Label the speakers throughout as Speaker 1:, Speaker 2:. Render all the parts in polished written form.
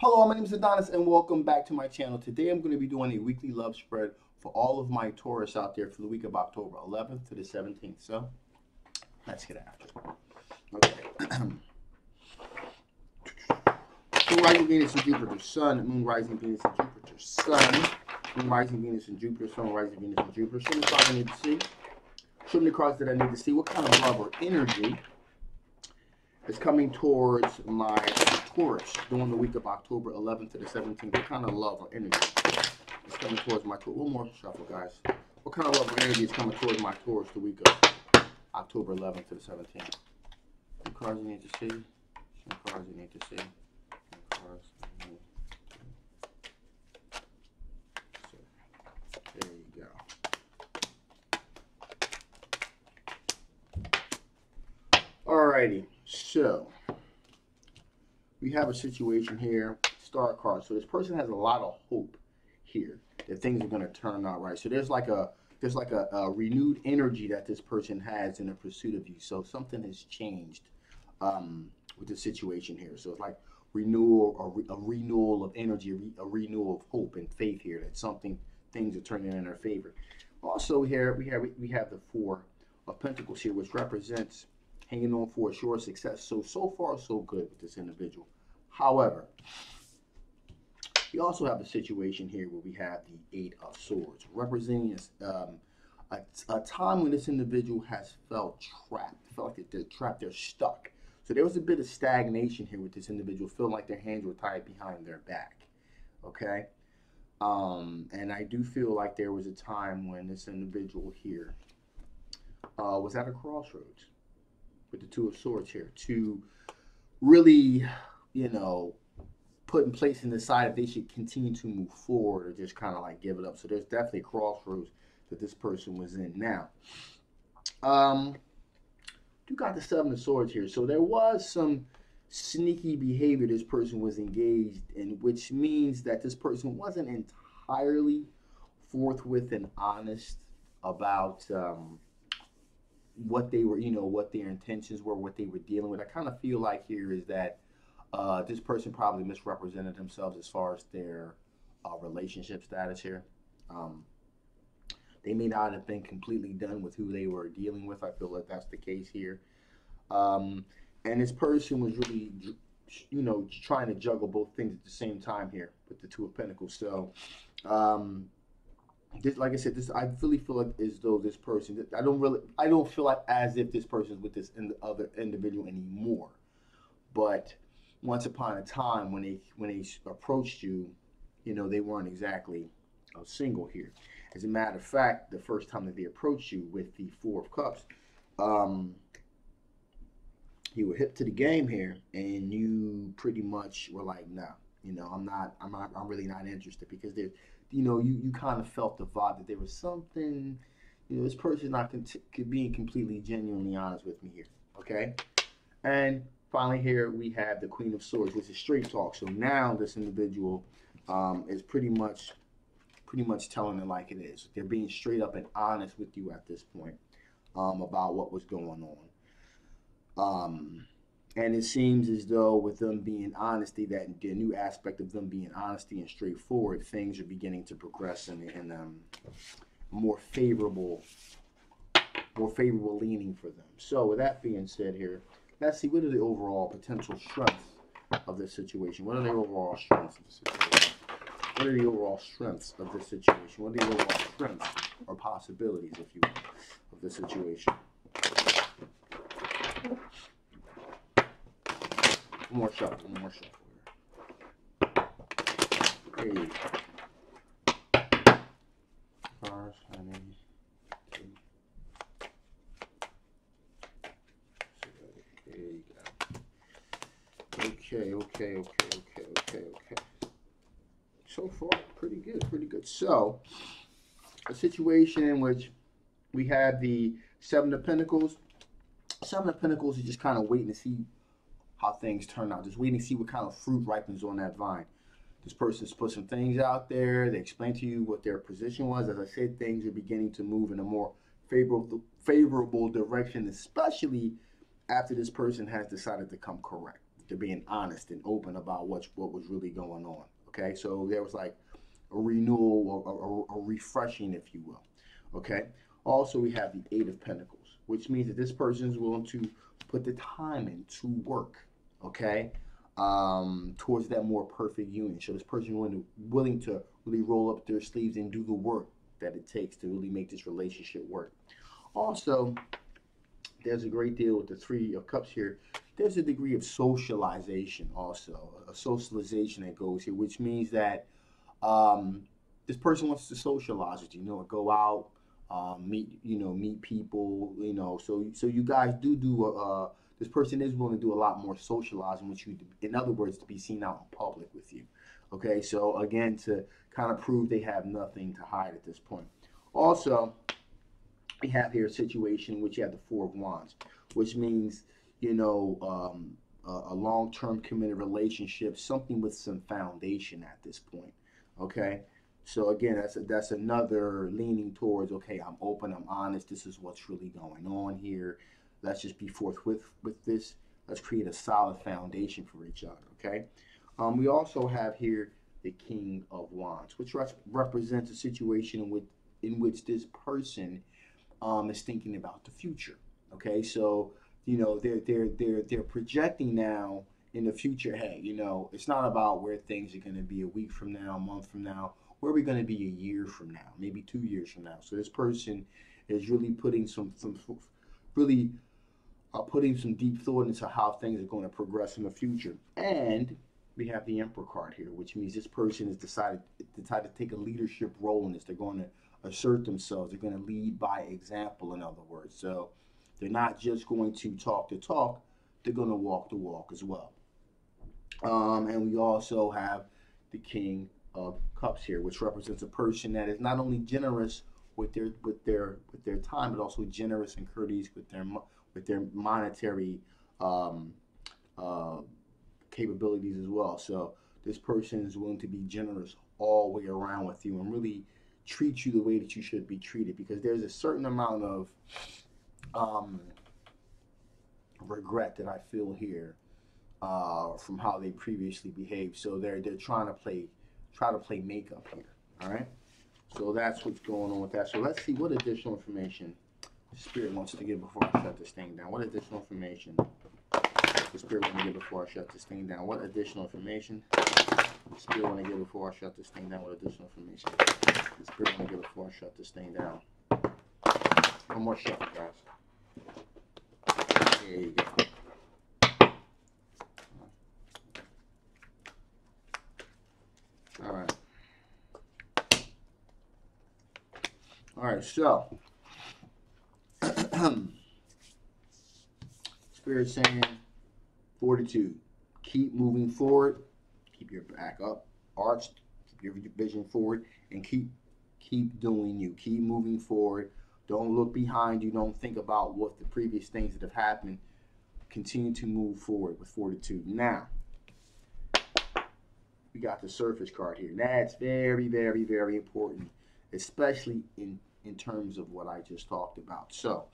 Speaker 1: Hello, my name is Adonis and welcome back to my channel. Today I'm going to be doing a weekly love spread for all of my Taurus out there for the week of October 11th to the 17th. So, let's get after it. Okay. Moon, rising Venus and Jupiter, Sun, Moon, rising Venus and Jupiter, Sun, Moon, rising Venus and Jupiter, Sun, rising Venus and Jupiter. Show me the cards I need to see. Show me the cards that I need to see. What kind of love or energy is coming towards my Taurus during the week of October 11th to the 17th? What kind of love or energy is coming towards my Taurus? One more shuffle, guys. What kind of love or energy is coming towards my Taurus the week of October 11th to the 17th? Some cards you need to see. Some cards you need to see. Some cards you need to see. There you go. Alrighty. So, we have a situation here, star card. So this person has a lot of hope here that things are going to turn out right. So there's like a renewed energy that this person has in the pursuit of you. So something has changed with the situation here. So it's like renewal, or a renewal of energy, a renewal of hope and faith here that things are turning in their favor. Also here we have the Four of Pentacles here, which represents hanging on for a sure success. So far, so good with this individual. However, we also have a situation here where we have the Eight of Swords, representing a time when this individual has felt trapped, felt like they're trapped, they're stuck. So there was a bit of stagnation here with this individual, feeling like their hands were tied behind their back. Okay? And I do feel like there was a time when this individual here was at a crossroads with the Two of Swords here to really, put in place and decide if they should continue to move forward or just kind of like give it up. So there's definitely a crossroads that this person was in. Now, you got the Seven of Swords here. So there was some sneaky behavior this person was engaged in, which means that this person wasn't entirely forthwith and honest about what they were, what their intentions were, what they were dealing with. I kind of feel like here is that this person probably misrepresented themselves as far as their relationship status here. They may not have been completely done with who they were dealing with. I feel like that's the case here. And this person was really, trying to juggle both things at the same time here with the Two of Pentacles. So, this, like I said, I really feel like as though this person, I don't feel like as if this person is with this other individual anymore. But once upon a time, when they approached you, they weren't exactly single here. As a matter of fact, the first time that they approached you with the Four of Cups, you were hip to the game here, and you pretty much were like, no, I'm really not interested, because there's, you kind of felt the vibe that there was something, this person not being completely genuinely honest with me here, okay? And finally here we have the Queen of Swords, which is straight talk. So now this individual is pretty much telling it like it is. They're being straight up and honest with you at this point about what was going on. And it seems as though with them being honesty, that the new aspect of them being honesty and straightforward, things are beginning to progress in more favorable leaning for them. So with that being said here, let's see, what are the overall potential strengths of this situation? What are the overall strengths of this situation? What are the overall strengths of this situation? What are the overall strengths or possibilities, if you will, of this situation? One more shuffle here. There you go. Cards, honey. There you go. Okay. So far, pretty good. So, a situation in which we have the Seven of Pentacles. Seven of Pentacles is just kind of waiting to see how things turn out. Just waiting to see what kind of fruit ripens on that vine. This person's put some things out there. They explain to you what their position was. As I said, things are beginning to move in a more favorable direction, especially after this person has decided to come correct. They're being honest and open about what was really going on. Okay, so there was like a renewal, or a refreshing, if you will. Okay. Also, we have the Eight of Pentacles, which means that this person is willing to put the time in to work. Okay, towards that more perfect union. So this person is willing to really roll up their sleeves and do the work that it takes to really make this relationship work. Also, there's a great deal with the Three of Cups here. There's a degree of socialization also, a socialization that goes here, which means that this person wants to socialize with you, go out, meet people, so you guys do this person is willing to do a lot more socializing with you, in other words, to be seen out in public with you. Okay, so again, to kind of prove they have nothing to hide at this point. Also, we have here a situation in which you have the Four of Wands, which means, a long-term committed relationship, something with some foundation at this point. Okay, so again, that's another leaning towards, okay, I'm open, I'm honest, this is what's really going on here. Let's just be forthwith with this. Let's create a solid foundation for each other. Okay, we also have here the King of Wands, which represents a situation in which this person is thinking about the future. Okay, so they're projecting now in the future. Hey, it's not about where things are going to be a week from now, a month from now. Where are we going to be a year from now, maybe 2 years from now? So this person is really putting some deep thought into how things are going to progress in the future. And we have the Emperor card here, which means this person has decided to take a leadership role in this. They're going to assert themselves. They're going to lead by example, in other words. So they're not just going to talk the talk, they're going to walk the walk as well. And we also have the King of Cups here, which represents a person that is not only generous with their time, but also generous and courteous with their monetary capabilities as well. So this person is willing to be generous all the way around with you and really treat you the way that you should be treated, because there's a certain amount of regret that I feel here from how they previously behaved. So they're trying to play makeup here. All right. So that's what's going on with that. So let's see what additional information the Spirit wants to give before I shut this thing down. What additional information the Spirit wants to give before I shut this thing down? What additional information the Spirit want to give before I shut this thing down? What additional information the Spirit want to give before I shut this thing down? One more shuffle, guys. There you go. All right. All right, so Spirit saying fortitude. Keep moving forward. Keep your back up, arched. Keep your vision forward, and keep doing you. Keep moving forward. Don't look behind you. Don't think about what the previous things that have happened. Continue to move forward with fortitude. Now, we got the Surface card here. That's very, very, very important, especially in terms of what I just talked about. So,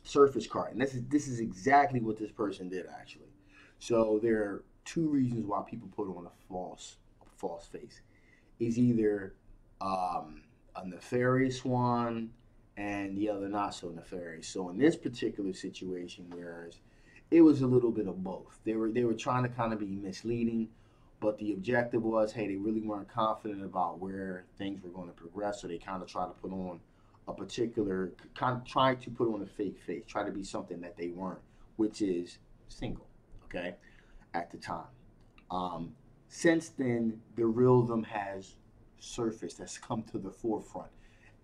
Speaker 1: Surface card, and this is exactly what this person did actually. So there are two reasons why people put on a false face. Is either a nefarious one and the other not so nefarious. So in this particular situation, whereas it was a little bit of both. They were trying to kind of be misleading, but the objective was, hey, they really weren't confident about where things were going to progress, so they kind of tried to put on a particular, kind of trying to put on a fake face, try to be something that they weren't, which is single, okay, at the time. Since then, the real them has surfaced, has come to the forefront,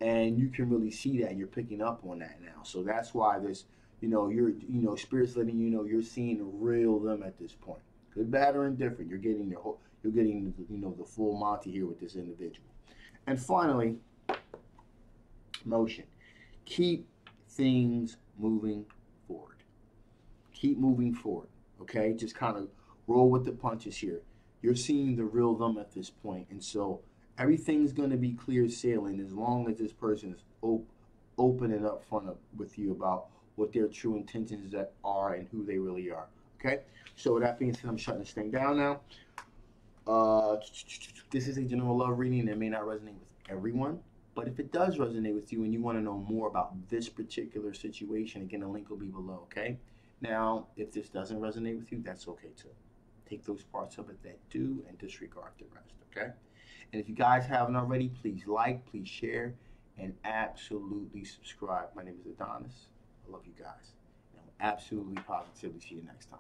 Speaker 1: and you can really see that, and you're picking up on that now. So that's why this, Spirit's letting you know you're seeing the real them at this point. Good, bad, or indifferent. You're getting the full Monty here with this individual. And finally, motion. Keep things moving forward. Keep moving forward. Okay, just kind of roll with the punches here. You're seeing the real them at this point, and so everything's going to be clear sailing as long as this person is open and upfront with you about what their true intentions are and who they really are. Okay? So with that being said, I'm shutting this thing down now. This is a general love reading that may not resonate with everyone, but if it does resonate with you and you want to know more about this particular situation, again, the link will be below, okay? Now, if this doesn't resonate with you, that's okay too. Take those parts of it that do and disregard the rest, okay? And if you guys haven't already, please like, please share, and absolutely subscribe. My name is Adonis. I love you guys. And I'll absolutely positively see you next time.